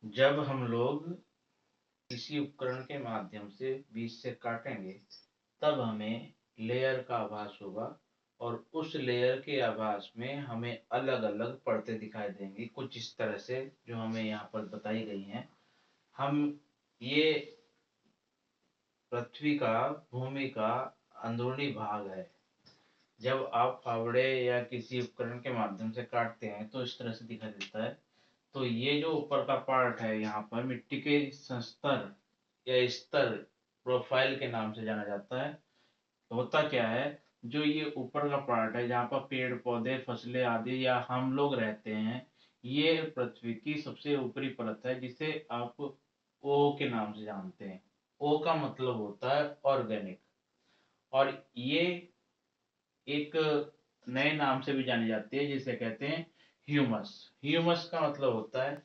जब हम लोग किसी उपकरण के माध्यम से बीच से काटेंगे तब हमें लेयर का आभास होगा और उस लेयर के आभास में हमें अलग अलग परतें दिखाई देंगी कुछ इस तरह से जो हमें यहाँ पर बताई गई हैं। हम ये पृथ्वी का भूमि का अंदरूनी भाग है। जब आप फावड़े या किसी उपकरण के माध्यम से काटते हैं तो इस तरह से दिखाई देता है। तो ये जो ऊपर का पार्ट है यहाँ पर मिट्टी के स्तर या स्तर प्रोफाइल के नाम से जाना जाता है। होता क्या है, जो ये ऊपर का पार्ट है जहाँ पर पेड़ पौधे फसलें आदि या हम लोग रहते हैं, ये पृथ्वी की सबसे ऊपरी परत है जिसे आप ओ के नाम से जानते हैं। ओ का मतलब होता है ऑर्गेनिक। और ये एक नए नाम से भी जानी जाती है जिसे कहते हैं ह्यूमस। ह्यूमस का मतलब होता है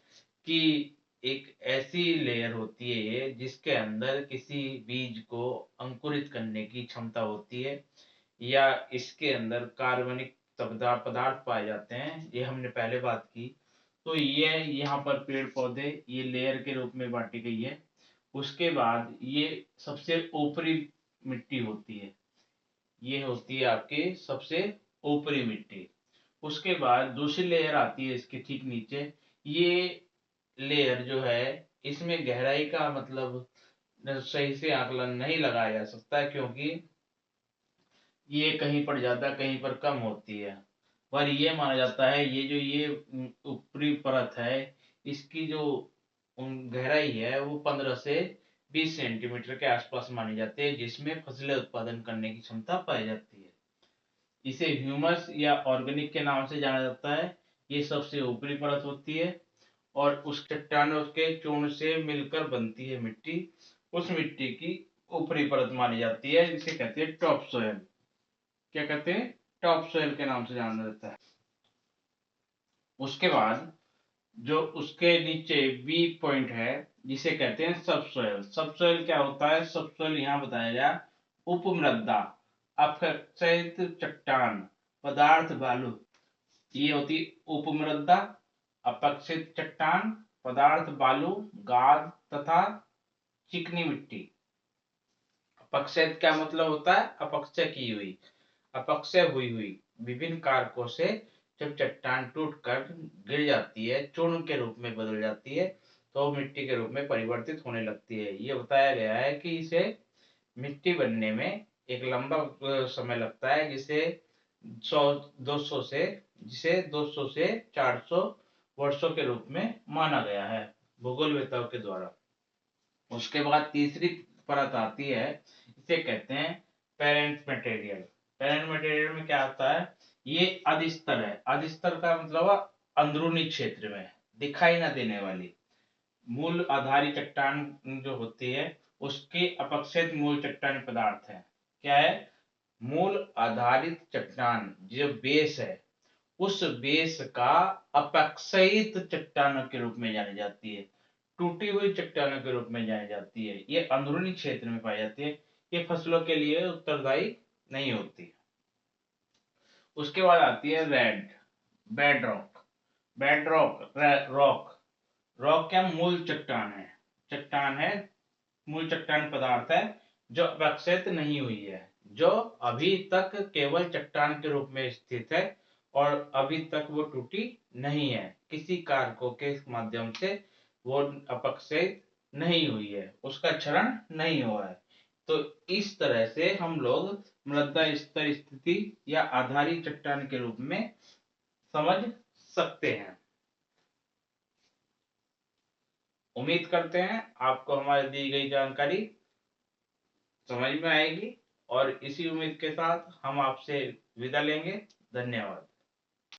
कि एक ऐसी लेयर होती है ये जिसके अंदर किसी बीज को अंकुरित करने की क्षमता होती है या इसके अंदर कार्बनिक पदार्थ पाए जाते हैं। ये हमने पहले बात की। तो ये यहाँ पर पेड़ पौधे ये लेयर के रूप में बांटी गई है। उसके बाद ये सबसे ऊपरी मिट्टी होती है। ये होती है आपकी सबसे ऊपरी मिट्टी। उसके बाद दूसरी लेयर आती है इसके ठीक नीचे। ये लेयर जो है इसमें गहराई का मतलब सही से आकलन नहीं लगाया जा सकता क्योंकि ये कहीं पर ज्यादा कहीं पर कम होती है। पर ये माना जाता है ये जो ये ऊपरी परत है इसकी जो गहराई है वो 15 से 20 सेंटीमीटर के आसपास मानी जाती है जिसमें फसलें उत्पादन करने की क्षमता पाई जाती है। इसे ह्यूमस या ऑर्गेनिक के नाम से जाना जाता है। ये सबसे ऊपरी परत होती है और उस चट्टानों के चूर्ण से मिलकर बनती है मिट्टी। उस मिट्टी की ऊपरी परत मानी जाती है जिसे कहते हैं टॉप सोयल। क्या कहते हैं? टॉप सोयल के नाम से जाना जाता है। उसके बाद जो उसके नीचे बी पॉइंट है जिसे कहते हैं सब सोयल। सब सोयल क्या होता है? सब सोयल यहाँ बताया गया उपमृदा, अपक्षयित चट्टान, पदार्थ बालू। ये होती उपमृदा, अपक्षित चट्टान, पदार्थ बालू, गाद तथा चिकनी मिट्टी। अपक्षय क्या मतलब होता है? अपक्षय की हुई, अपक्षय हुई हुई विभिन्न कारकों से जब चट्टान टूटकर गिर जाती है, चूर्ण के रूप में बदल जाती है तो मिट्टी के रूप में परिवर्तित होने लगती है। ये बताया गया है कि इसे मिट्टी बनने में एक लंबा समय लगता है जिसे 200 से 400 वर्षों के रूप में माना गया है भूगोलवेत्ताओं के द्वारा। उसके बाद तीसरी परत आती है, इसे कहते हैं पेरेंट मटेरियल। पेरेंट मटेरियल में क्या आता है? ये अधिस्तर है। अधिस्तर का मतलब है अंदरूनी क्षेत्र में दिखाई ना देने वाली मूल आधारी चट्टान जो होती है उसके अपक्षित मूल चट्टानी पदार्थ है। क्या है? मूल आधारित चट्टान जो बेस है उस बेस का अपक्षयित चट्टानों के रूप में जानी जाती है, टूटी हुई चट्टानों के रूप में जानी जाती है। ये अंदरूनी क्षेत्र में पाई जाती है। ये फसलों के लिए उत्तरदायी नहीं होती। उसके बाद आती है red bed rock. Bed rock rock rock क्या? मूल चट्टान है। चट्टान है, मूल चट्टान पदार्थ है जो अपक्षित नहीं हुई है, जो अभी तक केवल चट्टान के रूप में स्थित है और अभी तक वो टूटी नहीं है। किसी कारकों के माध्यम से वो अपक्षित नहीं हुई है, उसका क्षरण नहीं हुआ है। तो इस तरह से हम लोग मृदा स्तर स्थिति या आधारी चट्टान के रूप में समझ सकते हैं। उम्मीद करते हैं आपको हमारी दी गई जानकारी समझ में आएगी और इसी उम्मीद के साथ हम आपसे विदा लेंगे। धन्यवाद।